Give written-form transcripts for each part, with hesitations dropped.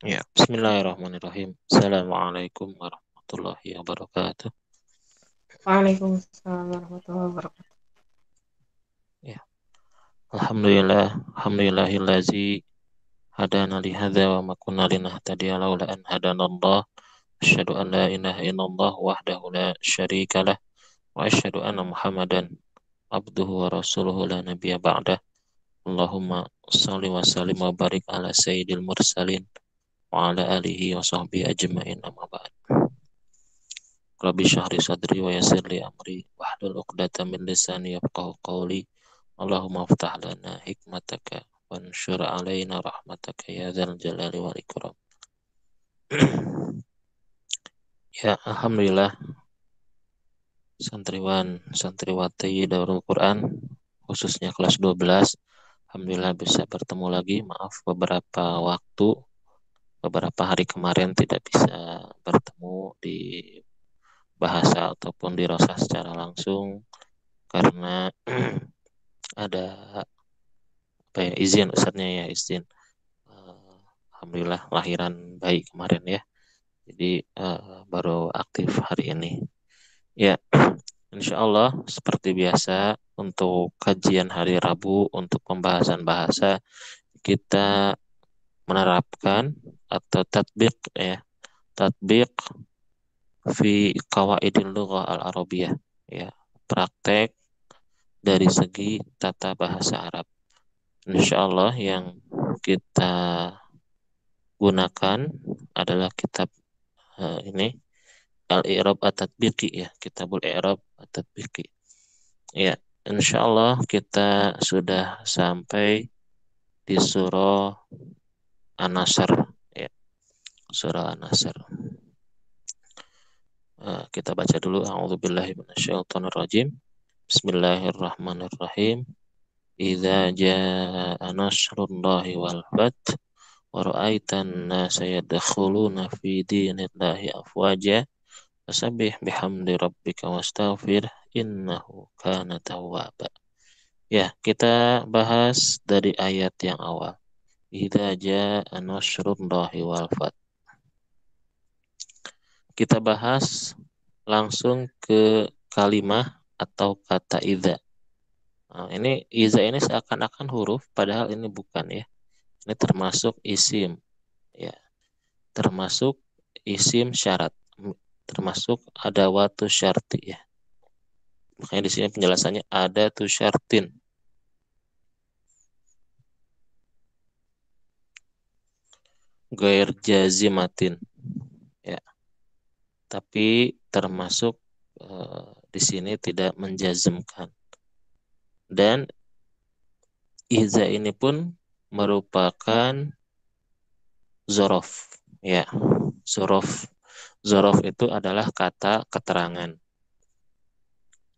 Ya, Bismillahirrahmanirrahim. Assalamualaikum warahmatullahi wabarakatuh. Waalaikumsalam warahmatullahi wabarakatuh. Ya, Alhamdulillah, Alhamdulillahillazi hadana li hadza wa ma kunna linahtadiya laula an hadanallah. Asyhadu an la ilaha illallah wahdahu la syarika lah wa asyhadu anna Muhammadan abduhu wa rasuluhu la nabiyya ba'dah. Allahumma shalli wa sallim wa barik ala sayyidil mursalin wa ala alihi wa sahbihi ajmain amma ba'd. Rabbi syahri sadri wa yassir li amri wahlul 'uqdatam min lisani yafqahu qawli. Allahumma aftah lana hikmataka wansyur alaina rahmataka ya dzal jalali wal ikram. Ya, alhamdulillah santriwan santriwati Darul Quran khususnya kelas 12 alhamdulillah bisa bertemu lagi. Maaf beberapa hari kemarin tidak bisa bertemu di bahasa ataupun di rosa secara langsung karena ada apa ya izin ustadznya ya izin. Alhamdulillah lahiran bayi kemarin ya. Jadi baru aktif hari ini. Ya, insya Allah seperti biasa untuk kajian hari Rabu untuk pembahasan bahasa kita menerapkan atau tatbik fi qawaidil lughah al-arabiyah ya, praktek dari segi tata bahasa Arab. Insya Allah yang kita gunakan adalah kitab ini Al-I'rab At-Tatbiqi ya, Kitabul I'rab At-Tatbiqi. Ya, insya Allah kita sudah sampai di surah An-Nasr ya, surah An-Nasr. Kita baca dulu A'udzubillahi minasyaitonirrajim. Bismillahirrahmanirrahim. Idza jaa nasrullahi wal fath wa ra'aitan nasa yadkhuluna fi dinillahi afwaja fasabbih bihamdi rabbika wastaghfir innahu kana tawwaba. Ya, kita bahas dari ayat yang awal. Idza jaa nasrullahi wal fath. Kita bahas langsung ke kalimah atau kata idza. Nah, ini idza ini seakan-akan huruf padahal ini bukan ya. Ini termasuk isim ya, termasuk isim syarat, termasuk adawatu syarti ya. Makanya di sini penjelasannya ada tu syartin. Gair jazimatin ya. Tapi termasuk di sini tidak menjazmkan. Dan iza ini pun merupakan zorof ya. Zorof. Zorof itu adalah kata keterangan.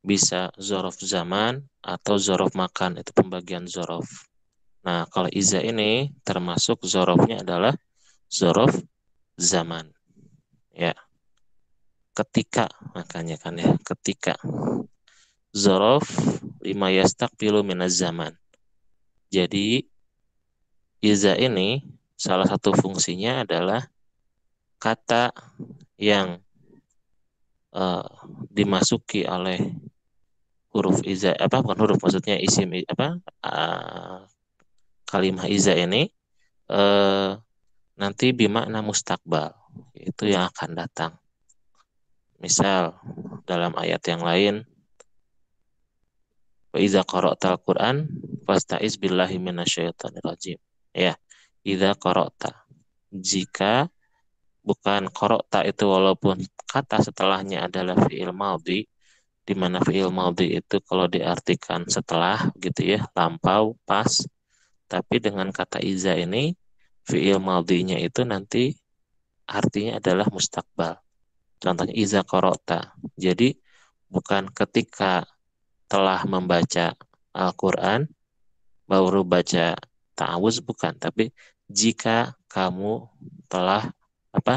Bisa zorof zaman atau zorof makan. Itu pembagian zorof. Nah, kalau iza ini termasuk zorofnya adalah zorof zaman. Ya, ketika makanya kan ya, ketika. Zorof lima yastakbilu minaz zaman. Jadi iza ini salah satu fungsinya adalah kata yang uh, dimasuki oleh huruf iza apa bukan huruf maksudnya isim apa kalimah iza ini uh, nanti bimakna mustakbal itu yang akan datang. Misal dalam ayat yang lain wa iza qara'tal Qur'an fasta'iz billahi minasyaitonir rajim. Ya, iza qara'ta. Jika bukan qara'ta itu walaupun kata setelahnya adalah fi'il madhi, di mana fi'il madhi itu kalau diartikan setelah gitu ya, lampau, pas, tapi dengan kata iza ini fi'il madhinya itu nanti artinya adalah mustakbal. Contohnya iza qara'ta. Jadi bukan ketika telah membaca Al-Quran baru baca ta'awuz bukan, tapi jika kamu telah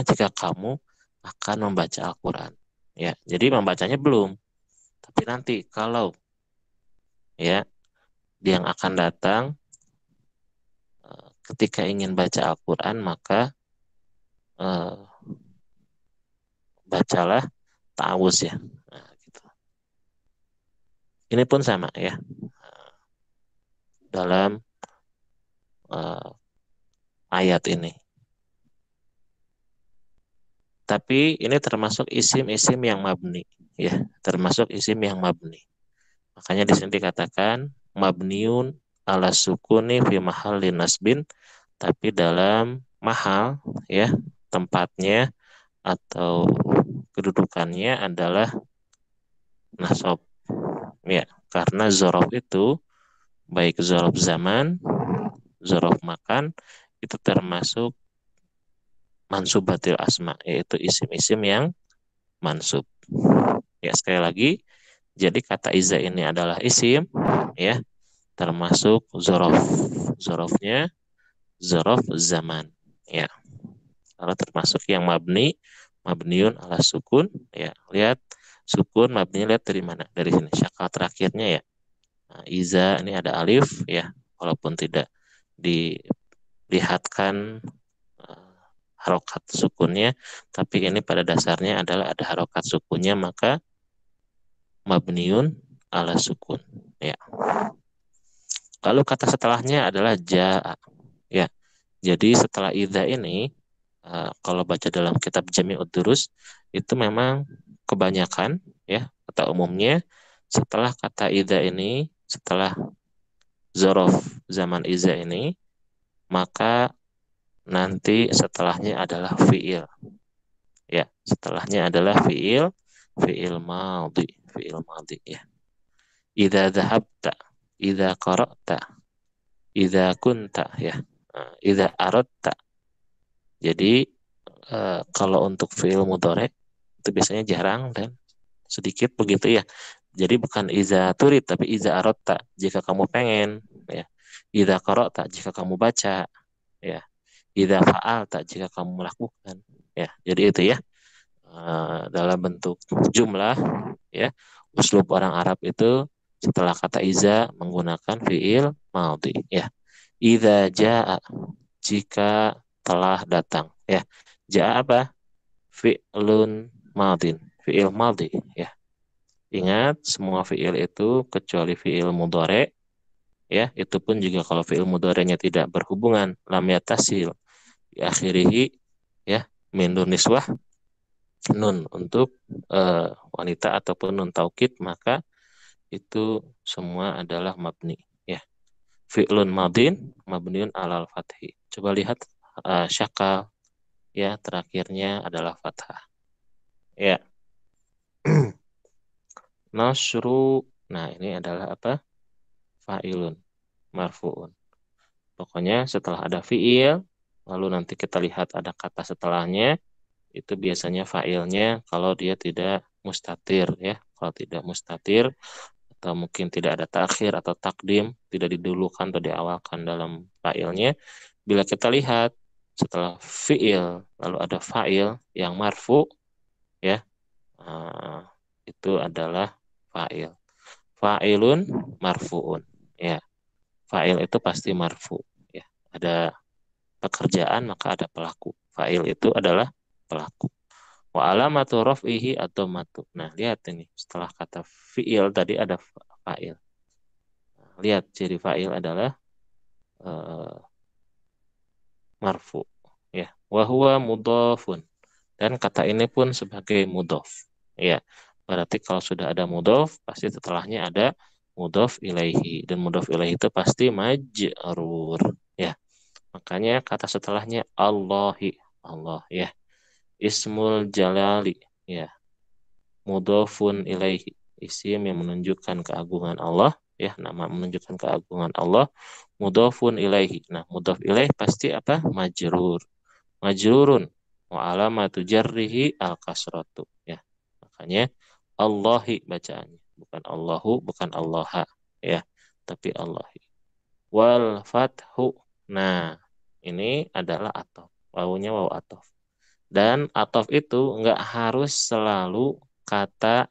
jika kamu akan membaca Al-Quran. Ya, jadi membacanya belum, tapi nanti kalau ya yang akan datang ketika ingin baca Al-Quran maka eh, bacalah ta'awuz ya. Nah, gitu. Ini pun sama ya dalam eh, ayat ini. Tapi ini termasuk isim-isim yang mabni ya, termasuk isim yang mabni. Makanya di sini dikatakan mabniun ala sukuni fi mahallin nasbin, tapi dalam mahal ya tempatnya atau kedudukannya adalah nasab ya, karena zorof itu baik zorof zaman, zorof makan itu termasuk mansubatil asma, yaitu isim-isim yang mansub. Ya sekali lagi, jadi kata iza ini adalah isim ya, termasuk zorof. Zorofnya zorof zaman ya. Kalau termasuk yang mabni, mabniun ala sukun ya. Lihat sukun mabni, lihat dari mana? Dari sini. Syakal terakhirnya ya. Nah, iza ini ada alif ya, walaupun tidak dilihatkan harokat sukunnya, tapi ini pada dasarnya adalah ada harokat sukunnya, maka mabniun ala sukun ya. Lalu kata setelahnya adalah jaa ya. Jadi setelah idza ini kalau baca dalam kitab Jami'ud Durus itu memang kebanyakan ya kata umumnya setelah kata idza ini, setelah zorof zaman iza ini, maka nanti setelahnya adalah fiil ya, setelahnya adalah fiil madhi, fiil madhi ya. Idza dhahabta, idza qara'ta, idza kunta ya. Idza aradta. Jadi kalau untuk fiil mudhari itu biasanya jarang dan sedikit begitu ya. Jadi bukan iza turid tapi iza aradta jika kamu pengen ya. Idza qara'ta jika kamu baca ya. Idza fa'alta jika kamu melakukan ya. Jadi itu ya. Dalam bentuk jumlah ya. Uslub orang Arab itu setelah kata iza menggunakan fiil madhi ya. Idza jaa jika telah datang ya. Jaa apa? Fi'lun madin, fi'il madhi ya. Ingat semua fi'il itu kecuali fi'il mudhari ya, itu pun juga kalau fi'il mudhari'nya tidak berhubungan lam yatasil di akhirihi ya min nun niswah, nun untuk wanita ataupun nun taukid, maka itu semua adalah mabni ya. Fi'lun madin mabniun alal fathi. Coba lihat syakal ya, terakhirnya adalah fathah ya. Nasru, nah ini adalah apa? Fa'ilun marfu'un. Pokoknya setelah ada fi'il, lalu nanti kita lihat ada kata setelahnya, itu biasanya fa'ilnya kalau dia tidak mustatir ya. Kalau tidak mustatir atau mungkin tidak ada takhir atau takdim, tidak didulukan atau diawalkan dalam fa'ilnya. Bila kita lihat setelah fi'il lalu ada fa'il yang marfu ya, itu adalah fa'il. Fa'ilun marfu'un ya. Fa'il itu pasti marfu ya. Ada pekerjaan maka ada pelaku. Fa'il itu adalah pelaku. Wa alamatu raf'ihi atau matu. Nah, lihat ini setelah kata fi'il tadi ada fa'il. Lihat ciri fa'il adalah uh, marfu ya. Wa huwa mudhafun. Dan kata ini pun sebagai mudhaf. Ya. Berarti kalau sudah ada mudhaf pasti setelahnya ada mudhaf ilaihi, dan mudhaf ilaihi itu pasti majrur ya. Makanya kata setelahnya Allahi, Allah ya. Ismul jalali ya. Mudhafun ilaihi, isim yang menunjukkan keagungan Allah ya, nama menunjukkan keagungan Allah. Mudhafun ilaihi. Nah, mudhaf ilaih pasti apa? Majrur. Majrurun wa alamatu jarrihi al kasratu ya. Makanya Allahi bacaannya, bukan Allahu, bukan Allaha ya, tapi Allahi. Wal fathu. Nah, ini adalah atof. Wawunya waw atof. Dan atof itu nggak harus selalu kata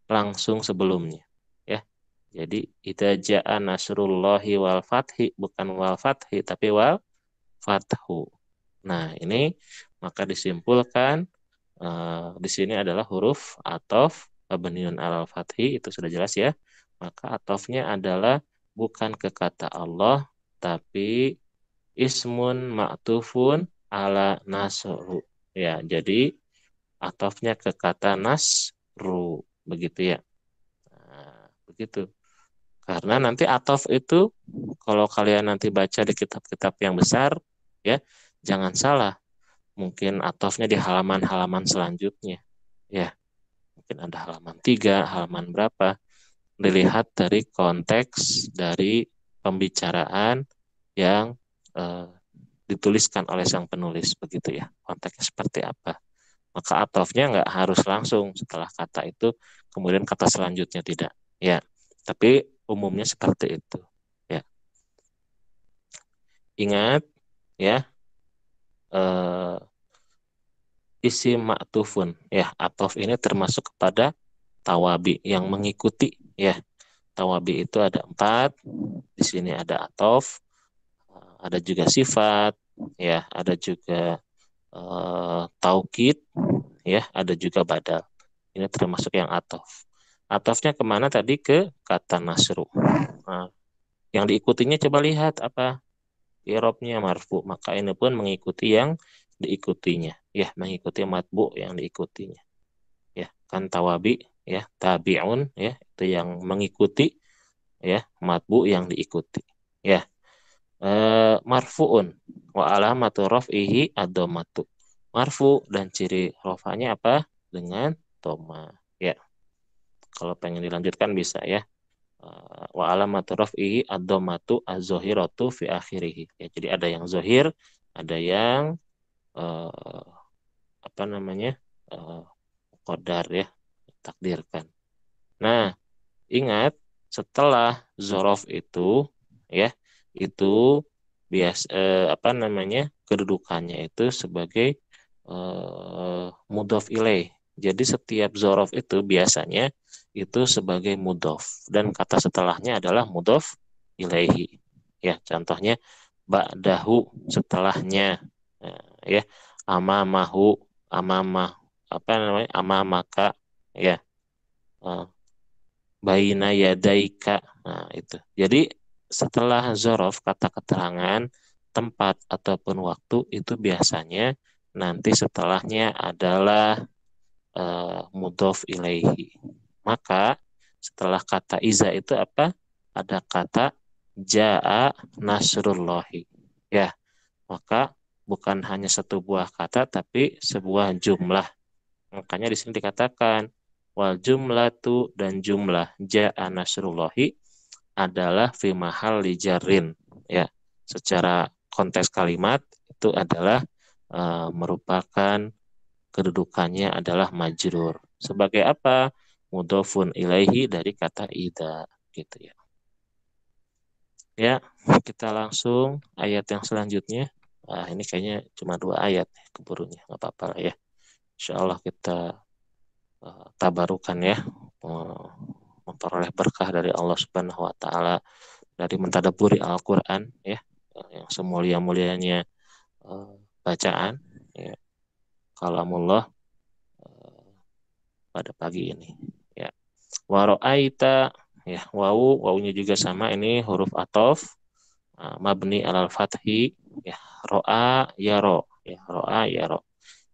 langsung sebelumnya. Ya. Jadi, idza jaa nasrullahi wal fathi, bukan wal fathi, tapi wal fathu. Nah, ini Maka disimpulkan di sini adalah huruf atof mabniun alal fathi, itu sudah jelas ya. Maka atofnya adalah bukan ke kata Allah tapi ismun ma'tufun ala nasru. Ya, jadi atofnya ke kata nasru begitu ya. Nah, begitu. Karena nanti atof itu kalau kalian nanti baca di kitab-kitab yang besar ya, jangan salah. Mungkin atofnya di halaman-halaman selanjutnya. Ya, mungkin ada halaman 3, halaman berapa. Dilihat dari konteks dari pembicaraan yang eh, dituliskan oleh sang penulis begitu ya. Konteksnya seperti apa. Maka atofnya nggak harus langsung setelah kata itu kemudian kata selanjutnya tidak. Ya, tapi umumnya seperti itu. Ya, ingat ya, eh, isim ma'tufun ya, atof ini termasuk kepada tawabi yang mengikuti ya. Tawabi itu ada 4. Di sini ada atof, ada juga sifat, ya, ada juga taukid, ya, ada juga badal. Ini termasuk yang atof. Atofnya kemana tadi? Ke kata nasru. Nah, yang diikutinya coba lihat apa? I'rabnya marfu. Maka ini pun mengikuti yang diikutinya. Ya, mengikuti matbu yang diikutinya. Ya, kan tawabi, ya, tabi'un, ya, itu yang mengikuti, ya, matbu yang diikuti. Ya, marfuun wa alamatu raf'ihi ad-dhammatu. Marfu dan ciri rofanya apa? Dengan dhamma. Ya, kalau pengen dilanjutkan bisa ya. Wa alamatu raf'ihi ad-dhammatu az-zahiratu fi akhirih. Ya, jadi ada yang zahir, ada yang eh, apa namanya? eh, qadar ya, takdirkan. Nah, ingat setelah zorof itu ya, itu apa namanya, kedudukannya itu sebagai mudhof ilaih. Jadi setiap zorof itu biasanya itu sebagai mudhof dan kata setelahnya adalah mudhof ilaihi. Ya, contohnya ba'dahu, setelahnya. Nah, ya, amamahu, amamah, apa namanya, amamaka, ya, eh, baina yadaika. Nah, itu. Jadi setelah zorof, kata keterangan, tempat ataupun waktu itu biasanya nanti setelahnya adalah mudhof ilaihi. Maka setelah kata iza itu apa? Ada kata jaa nasrullahi. Ya, maka bukan hanya satu buah kata tapi sebuah jumlah. Makanya di sini dikatakan wal jumlatu, dan jumlah ja'a nasrullahi adalah fi mahal lijarin. Ya, secara konteks kalimat itu adalah merupakan kedudukannya adalah majrur. Sebagai apa? Mudhofun ilaihi dari kata ida gitu ya. Ya, kita langsung ayat yang selanjutnya. Nah, ini kayaknya cuma 2 ayat keburunya, nggak apa-apa lah ya. Insya Allah kita tabarukan ya, memperoleh berkah dari Allah Subhanahu wa taala dari mentadaburi Al-Qur'an ya, yang semulia-mulianya bacaan ya, kalamullah pada pagi ini ya. Wa ra'aita, ya, wawunya juga sama, ini huruf ataf, mabni alal fathi ya, ro'a yaro ya, ro'a yaro.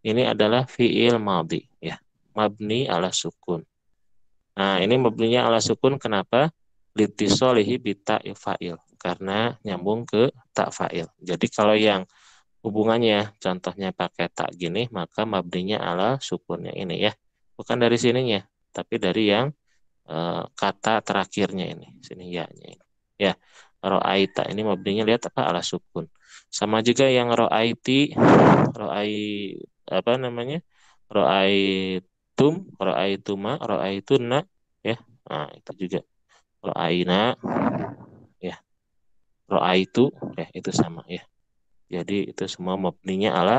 Ini adalah fiil madhi ya, mabni ala sukun. Nah, ini mabninya ala sukun kenapa? Litisolihi bita fa'il. Karena nyambung ke tak fa'il. Jadi kalau yang hubungannya contohnya pakai tak gini, maka mabninya ala sukunnya ini ya. Bukan dari sininya, tapi dari yang kata terakhirnya ini. Sini ya-nya ini. Ya, ro'aita. Ini mabninya lihat apa? Ala sukun. Sama juga yang ro'aiti, ro'ai apa namanya? Ro'aitum, ro'aituma, ro'aitunna ya. Nah, itu juga ro'aina ya. Ro'aitu ya, itu sama ya. Jadi itu semua mabninya ala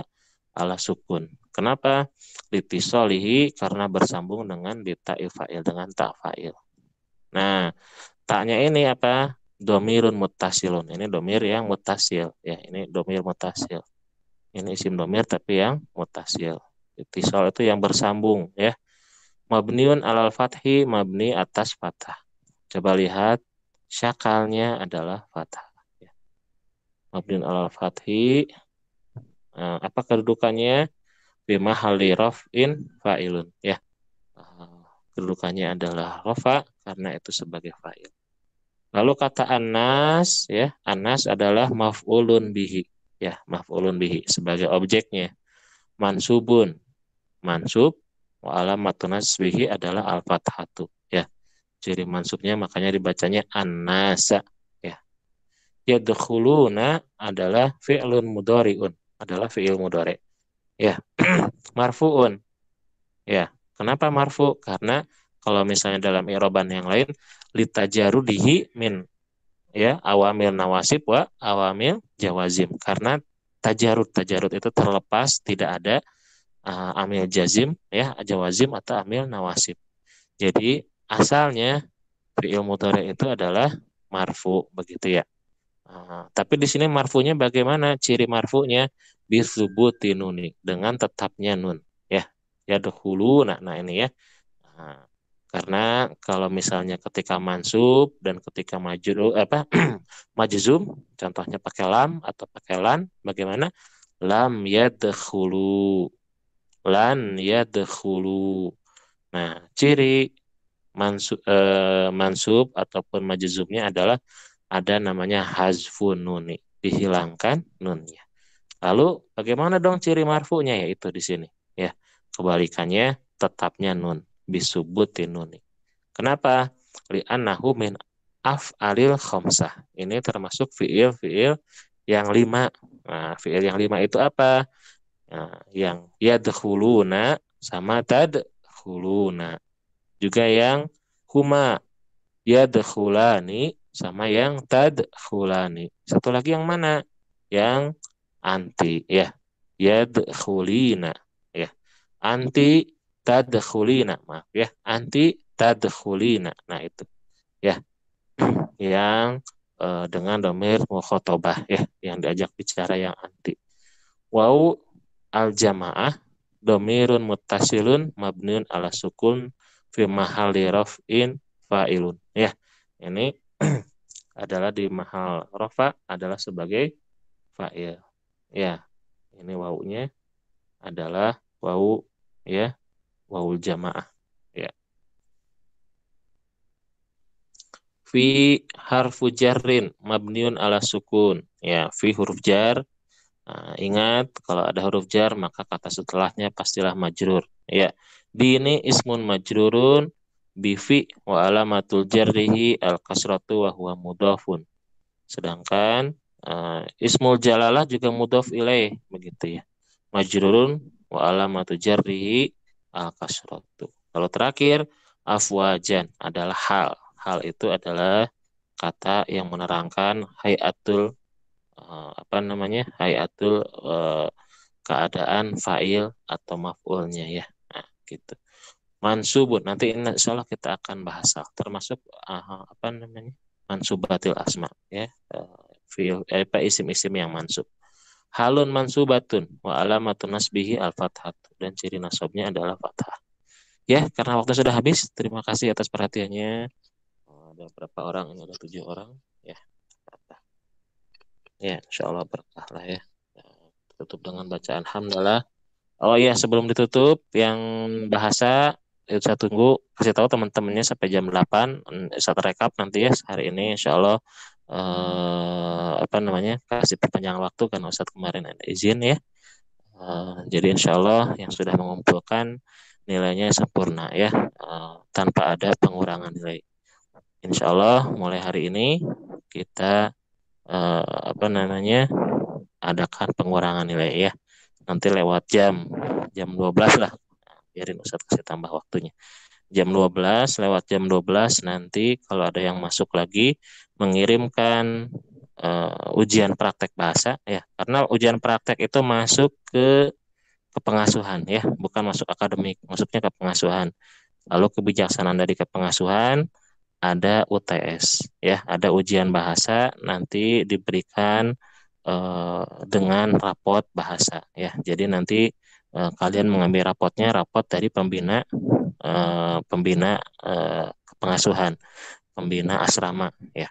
ala sukun. Kenapa? Litisolihi, karena bersambung dengan bita fa'il, dengan ta fa'il. Nah, taknya ini apa? Domirun mutasilun. Ini domir yang mutasil ya. Ini domir mutasil Ini isim domir tapi yang mutasil. Ittisal itu yang bersambung ya. Mabniun alal fathi, mabni atas fathah. Coba lihat syakalnya adalah fathah. Ya. Mabniun alal fathi, apa kedudukannya? Bimahali raf'in fa'ilun ya. Kedudukannya adalah rofa karena itu sebagai fa'il. Lalu kata anas ya, anas adalah maf'ulun bihi ya, maf'ulun bihi sebagai objeknya. Mansubun, mansub wa alamatun nasbihi adalah al-fathatu ya. Ciri mansubnya makanya dibacanya annasa ya. Yadkhuluna adalah fi'lun mudhari'un, adalah fi'il mudhari ya. Marfu'un ya. Kenapa marfu? Karena kalau misalnya dalam i'raban yang lain litajarudihi min ya awamil nawasib wa awamil jawazim, karena tajarud itu terlepas tidak ada amil jazim ya jawazim atau amil nawasib. Jadi asalnya fi'il mudhari itu adalah marfu begitu ya. Tapi di sini marfunya bagaimana? Ciri marfunya bisubuti nuni, dengan tetapnya nun ya. Ya dahulu nah ini ya. Nah, karena kalau misalnya ketika mansub dan ketika majrur apa majzum, contohnya pakai lam atau pakai lan, bagaimana? Lam yadkhulu, lan yadkhulu. Nah, ciri mansub ataupun majzumnya adalah ada namanya hazfun nuni, dihilangkan nunnya. Lalu bagaimana dong ciri marfu'nya? Yaitu di sini ya. Kebalikannya tetapnya nun, bisubutin nuni. Kenapa? Li'annahu min af'alil khamsah. Ini termasuk fi'il-fi'il yang 5. Nah, fi'il yang 5 itu apa? Nah, yang yadkhuluna sama tadkhuluna. Juga yang huma yadkhulani sama yang tadkhulani. Satu lagi yang mana? Yang anti ya. Yadkhulina ya. Anti tadkhulina, maaf ya. Anti tadkhulina. Nah, itu ya. Yang dengan domir mukhotobah ya, yang diajak bicara yang anti. Wau al jamaah domirun muttasilun mabniun ala sukun fi mahalli raf'in fa'ilun ya. Ini adalah di mahal rafa adalah sebagai fa'il ya. Ini wawunya adalah wawu ya, wawul jamaah ya. Fi harfu jarrin mabniun ala sukun ya. Fi huruf jar. Nah, ingat kalau ada huruf jar maka kata setelahnya pastilah majrur ya. Di ini ismun majrurun bifi wa alamatul jarrihi al kasratu wa huwa mudhafun. Sedangkan ismul jalalah juga mudhaf ilaih begitu ya. Majrurun wa alamatul jarrihi al kasratu. Kalau terakhir afwajan adalah hal. Hal itu adalah kata yang menerangkan hayatul apa namanya hayatul keadaan fa'il atau maf'ulnya ya. Nah, gitu. Mansubun nanti insya Allah kita akan bahas termasuk apa namanya mansubatil asma ya, fi'il apa isim-isim yang mansub. Halun mansubatun wa alamatun nasbihi al fathah, dan ciri nasabnya adalah fathah. Ya, karena waktu sudah habis, terima kasih atas perhatiannya. Ada berapa orang? Ini ada 7 orang ya. Ya, insya Allah berkah lah ya. Tutup dengan bacaan hamdalah. Oh iya, sebelum ditutup, yang bahasa itu saya tunggu kasih tahu teman-temannya sampai jam 8. Saya rekap nanti ya hari ini insya Allah apa namanya kasih perpanjangan waktu karena Ustadz kemarin ada izin ya. Jadi insya Allah yang sudah mengumpulkan nilainya sempurna ya, tanpa ada pengurangan nilai. Insya Allah mulai hari ini kita apa namanya adakan pengurangan nilai ya. Nanti lewat jam 12 lah. Biarin Ustadz kasih tambah waktunya. Jam 12, lewat jam 12 nanti kalau ada yang masuk lagi mengirimkan ujian praktek bahasa ya. Karena ujian praktek itu masuk ke pengasuhan ya, bukan masuk akademik, masuknya ke pengasuhan. Lalu kebijaksanaan dari kepengasuhan ada UTS ya, ada ujian bahasa nanti diberikan dengan rapot bahasa ya. Jadi nanti kalian mengambil rapot dari pembina pengasuhan, pembina asrama ya.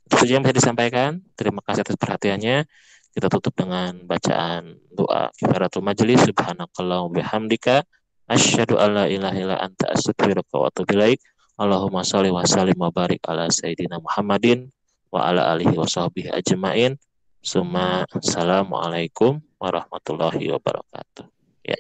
Itu saja yang bisa disampaikan. Terima kasih atas perhatiannya. Kita tutup dengan bacaan doa kifaratul majelis. Subhanakallahumma bihamdika asyhadu alla ilaha illa anta astaghfiruka wa atubu ilaik. Allahumma shalli wa sallim wa barik ala sayyidina Muhammadin wa ala alihi wa sahbihi ajmain. Assalamualaikum warahmatullahi wabarakatuh. Ya.